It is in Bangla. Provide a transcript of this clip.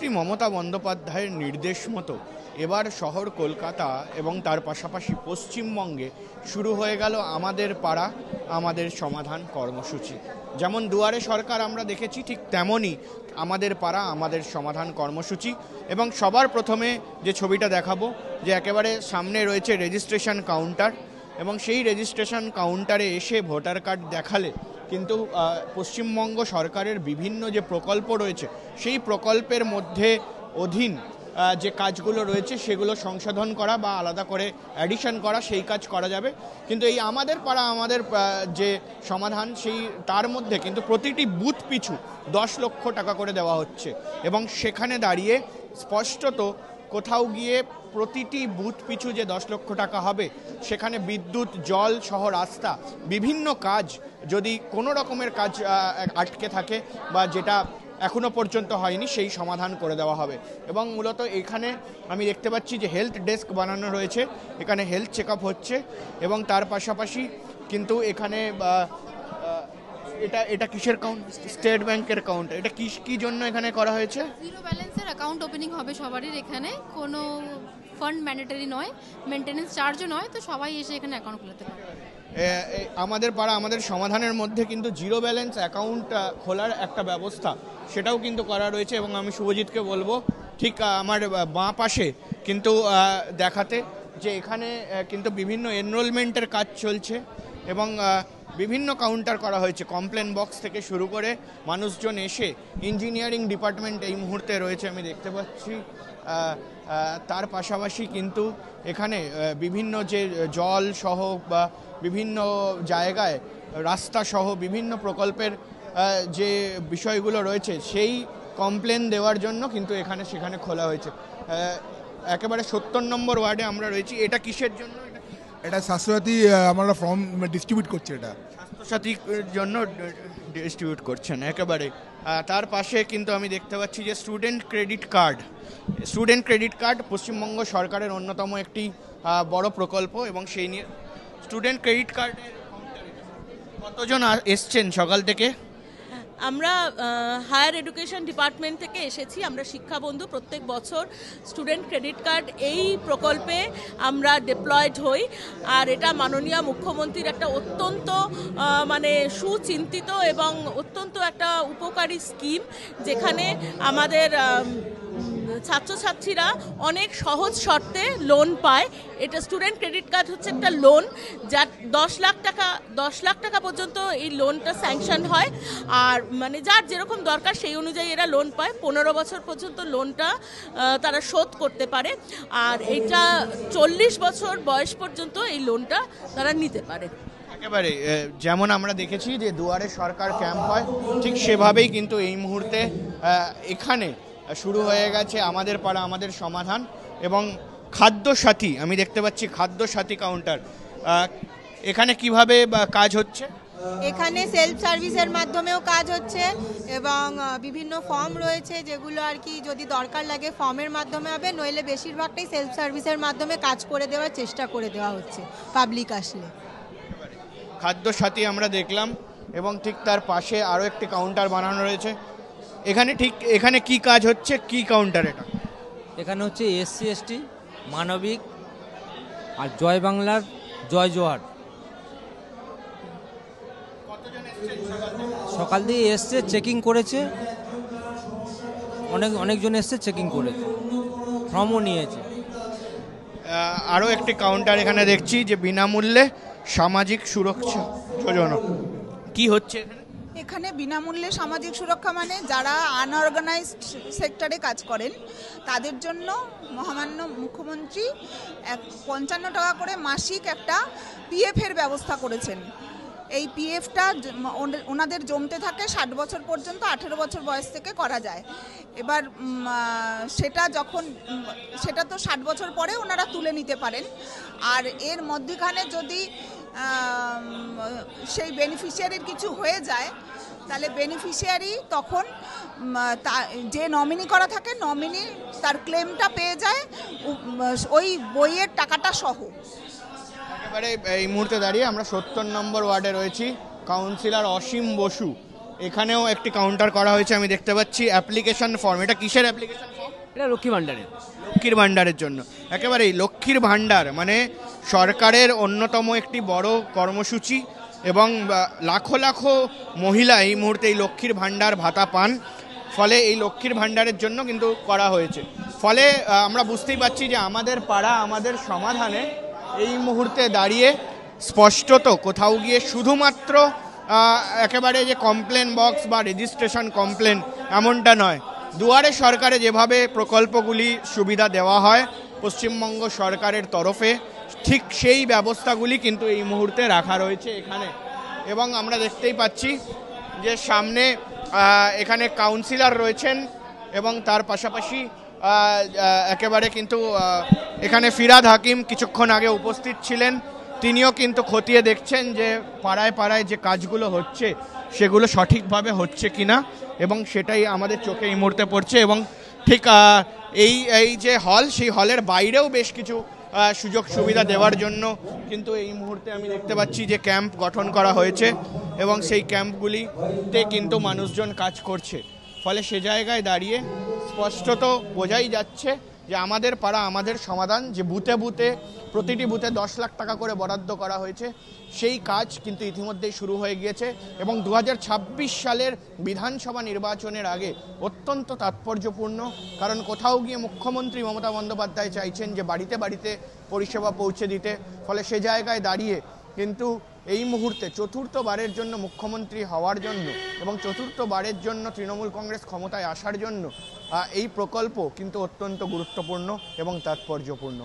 মুখ্যমন্ত্রী মমতা বন্দ্যোপাধ্যায়ের নির্দেশ মতো এবার শহর কলকাতা এবং তার পাশাপাশি পশ্চিমবঙ্গে শুরু হয়ে গেল আমাদের পাড়া আমাদের সমাধান কর্মসূচি। যেমন দুয়ারে সরকার আমরা দেখেছি, ঠিক তেমনই আমাদের পাড়া আমাদের সমাধান কর্মসূচি। এবং সবার প্রথমে যে ছবিটা দেখাবো, যে একেবারে সামনে রয়েছে রেজিস্ট্রেশন কাউন্টার, এবং সেই রেজিস্ট্রেশন কাউন্টারে এসে ভোটার কার্ড দেখালে কিন্তু পশ্চিমবঙ্গ সরকারের বিভিন্ন যে প্রকল্প রয়েছে সেই প্রকল্পের মধ্যে অধীন যে কাজগুলো রয়েছে সেগুলো সংশোধন করা বা আলাদা করে অ্যাডিশন করা, সেই কাজ করা যাবে। কিন্তু এই আমাদের পাড়া আমাদের যে সমাধান, সেই তার মধ্যে কিন্তু প্রতিটি বুথ পিছু 10 লক্ষ টাকা করে দেওয়া হচ্ছে। এবং সেখানে দাঁড়িয়ে স্পষ্টত কোথাও গিয়ে প্রতিটি বুথ পিছু যে 10 লক্ষ টাকা হবে, সেখানে বিদ্যুৎ, জল সহ রাস্তা, বিভিন্ন কাজ, যদি কোনো রকমের কাজ আটকে থাকে বা যেটা এখনো পর্যন্ত হয়নি, সেই সমাধান করে দেওয়া হবে। এবং মূলত এখানে আমি দেখতে পাচ্ছি যে হেলথ ডেস্ক বানানো রয়েছে, এখানে হেলথ চেক আপ হচ্ছে। এবং তার পাশাপাশি কিন্তু এখানে এটা কিসের কাউন্ট? স্টেট ব্যাংকের কাউন্ট। এটা কি জন্য এখানে করা হয়েছে? জিরো ব্যালেন্সের অ্যাকাউন্ট ওপেনিং হবে সবারই এখানে, কোনো ফান্ড ম্যান্ডেটরি নয়, মেনটেনেন্স চার্জও নয়, তো সবাই এসে এখানে অ্যাকাউন্ট খুলতে পারে। আমাদের পাড়া আমাদের সমাধানের মধ্যে কিন্তু জিরো ব্যালেন্স অ্যাকাউন্ট খোলার একটা ব্যবস্থা, সেটাও কিন্তু করা রয়েছে। এবং আমি শুভজিৎকে বলবো ঠিক আমার বাঁ পাশে কিন্তু দেখাতে, যে এখানে কিন্তু বিভিন্ন এনরোলমেন্টের কাজ চলছে এবং বিভিন্ন কাউন্টার করা হয়েছে, কমপ্লেন বক্স থেকে শুরু করে মানুষজন এসে, ইঞ্জিনিয়ারিং ডিপার্টমেন্ট এই মুহূর্তে রয়েছে আমি দেখতে পাচ্ছি। তার পাশাপাশি কিন্তু এখানে বিভিন্ন যে জল সহ বা বিভিন্ন জায়গায় রাস্তা সহ বিভিন্ন প্রকল্পের যে বিষয়গুলো রয়েছে, সেই কমপ্লেন দেওয়ার জন্য কিন্তু এখানে সেখানে খোলা হয়েছে। একেবারে 70 নম্বর ওয়ার্ডে আমরা রয়েছি। এটা কিসের জন্য? এটা স্বাস্থ্যসাথী আমরা ফর্ম ডিস্ট্রিবিউট করছি, এটা স্বাস্থ্যসাথীর জন্য ডিস্ট্রিবিউট করছেন একেবারে। তার পাশে কিন্তু আমি দেখতে পাচ্ছি যে স্টুডেন্ট ক্রেডিট কার্ড পশ্চিমবঙ্গ সরকারের অন্যতম একটি বড় প্রকল্প। এবং সেই নিয়ে স্টুডেন্ট ক্রেডিট কার্ডের কতজন এসছেন সকাল থেকে? আমরা হায়ার এডুকেশন ডিপার্টমেন্ট থেকে এসেছি, আমরা শিক্ষাবন্ধু। প্রত্যেক বছর স্টুডেন্ট ক্রেডিট কার্ড এই প্রকল্পে আমরা ডিপ্লয়েড হই। আর এটা মাননীয় মুখ্যমন্ত্রীর একটা অত্যন্ত সুচিন্তিত এবং অত্যন্ত একটা উপকারী স্কিম, যেখানে আমাদের ছাত্রছাত্রীরা অনেক সহজ শর্তে লোন পায়। এটা স্টুডেন্ট ক্রেডিট কার্ড হচ্ছে একটা লোন, যার 10 লাখ টাকা পর্যন্ত এই লোনটা স্যাংশন হয়। আর যার যেরকম দরকার সেই অনুযায়ী এরা লোন পায়। 15 বছর পর্যন্ত লোনটা তারা শোধ করতে পারে। আর এইটা 40 বছর বয়স পর্যন্ত এই লোনটা তারা নিতে পারে। একেবারে যেমন আমরা দেখেছি যে দুয়ারে সরকার ক্যাম্প হয়, ঠিক সেভাবেই কিন্তু এই মুহূর্তে এখানে শুরু হয়ে গেছে আমাদের পাড়া আমাদের সমাধান। এবং খাদ্য সাথী আমি দেখতে পাচ্ছি, খাদ্য সাথী কাউন্টার। এখানে কিভাবে কাজ হচ্ছে? এখানে সেলফ সার্ভিসের মাধ্যমেও কাজ হচ্ছে এবং বিভিন্ন ফর্ম রয়েছে, যেগুলো আর কি যদি দরকার লাগে ফর্মের মাধ্যমে হবে, নইলে বেশিরভাগটাই সেলফ সার্ভিসের মাধ্যমে কাজ করে দেওয়ার চেষ্টা করে দেওয়া হচ্ছে পাবলিক আসলে। খাদ্য সাথী আমরা দেখলাম, এবং ঠিক তার পাশে আরও একটি কাউন্টার বানানো রয়েছে। এখানে কি কাজ হচ্ছে? কি কাউন্টার এটা? এখানে হচ্ছে SC ST, মানবিক আর জয় বাংলার জয় জোহার। সকাল দিয়ে এসছে, চেকিং করেছে, অনেকজন এসছে, চেকিং করেছে, ফর্মও নিয়েছে। আরও একটি কাউন্টার এখানে দেখছি যে বিনামূল্যে সামাজিক সুরক্ষা যোজনা। কি হচ্ছে এখানে? বিনামূল্যে সামাজিক সুরক্ষা মানে যারা আনঅর্গানাইজড সেক্টরে কাজ করেন তাদের জন্য মহামান্য মুখ্যমন্ত্রী 55 টাকা করে মাসিক একটা PF-এর ব্যবস্থা করেছেন। এই PF-টা ওনাদের জমতে থাকে 60 বছর পর্যন্ত, 18 বছর বয়স থেকে করা যায়। এবার সেটা তো 60 বছর পরে ওনারা তুলে নিতে পারেন। আর এর মধ্যখানে যদি সেই বেনিফিশিয়ারির কিছু হয়ে যায়, তাহলে বেনিফিশিয়ারি তখন যে নমিনি করা থাকে, নমিনি তার ক্লেমটা পেয়ে যায় ওই বইয়ের টাকাটা সহ। একেবারে এই মুহূর্তে দাঁড়িয়ে আমরা 70 নম্বর ওয়ার্ডে রয়েছি। কাউন্সিলর অসীম বসু এখানেও একটি কাউন্টার করা হয়েছে, আমি দেখতে পাচ্ছি অ্যাপ্লিকেশন ফর্ম। এটা কিসের অ্যাপ্লিকেশন ফর্ম? এটা লক্ষ্মী ভাণ্ডারের। লক্ষ্মীর ভাণ্ডারের জন্য। একেবারেই লক্ষ্মীর ভাণ্ডার মানে সরকারের অন্যতম একটি বড় কর্মসূচি, এবং লাখো লাখো মহিলা এই মুহূর্তে এই লক্ষ্মীর ভাণ্ডার ভাতা পান। ফলে এই লক্ষ্মীর ভাণ্ডারের জন্য কিন্তু করা হয়েছে। ফলে আমরা বুঝতেই পারছি যে আমাদের পাড়া আমাদের সমাধানে এই মুহূর্তে দাঁড়িয়ে স্পষ্টত কোথাও গিয়ে শুধুমাত্র একেবারে যে কমপ্লেন বক্স বা রেজিস্ট্রেশন কমপ্লেন এমনটা নয়, দুয়ারে সরকারে যেভাবে প্রকল্পগুলি সুবিধা দেওয়া হয় পশ্চিমবঙ্গ সরকারের তরফে, ঠিক সেই ব্যবস্থাগুলি কিন্তু এই মুহূর্তে রাখা রয়েছে এখানে। এবং আমরা দেখতেই পাচ্ছি যে সামনে এখানে কাউন্সিলর রয়েছেন, এবং তার পাশাপাশি একেবারে কিন্তু এখানে ফিরাদ হাকিম কিছুক্ষণ আগে উপস্থিত ছিলেন। তিনিও কিন্তু খতিয়ে দেখছেন যে পাড়ায় পাড়ায় যে কাজগুলো হচ্ছে সেগুলো সঠিকভাবে হচ্ছে কিনা, এবং সেটাই আমাদের চোখে এই মুহূর্তে পড়ছে। এবং ঠিক এই যে হল, সেই হলের বাইরেও বেশ কিছু সুযোগ সুবিধা দেওয়ার জন্য কিন্তু এই মুহূর্তে আমি দেখতে পাচ্ছি যে ক্যাম্প গঠন করা হয়েছে, এবং সেই ক্যাম্পগুলিতে কিন্তু মানুষজন কাজ করছে। ফলে সে জায়গায় দাঁড়িয়ে স্পষ্টত বোঝাই যাচ্ছে যে আমাদের পাড়া আমাদের সমাধান, যে বুথে বুথে প্রতিটি বুথে 10 লাখ টাকা করে বরাদ্দ করা হয়েছে, সেই কাজ কিন্তু ইতিমধ্যেই শুরু হয়ে গিয়েছে। এবং 2026 সালের বিধানসভা নির্বাচনের আগে অত্যন্ত তাৎপর্যপূর্ণ, কারণ কোথাও গিয়ে মুখ্যমন্ত্রী মমতা বন্দ্যোপাধ্যায় চাইছেন যে বাড়িতে বাড়িতে পরিষেবা পৌঁছে দিতে। ফলে সে জায়গায় দাঁড়িয়ে কিন্তু এই মুহূর্তে চতুর্থবারের জন্য মুখ্যমন্ত্রী হওয়ার জন্য এবং চতুর্থবারের জন্য তৃণমূল কংগ্রেস ক্ষমতায় আসার জন্য এই প্রকল্প কিন্তু অত্যন্ত গুরুত্বপূর্ণ এবং তাৎপর্যপূর্ণ।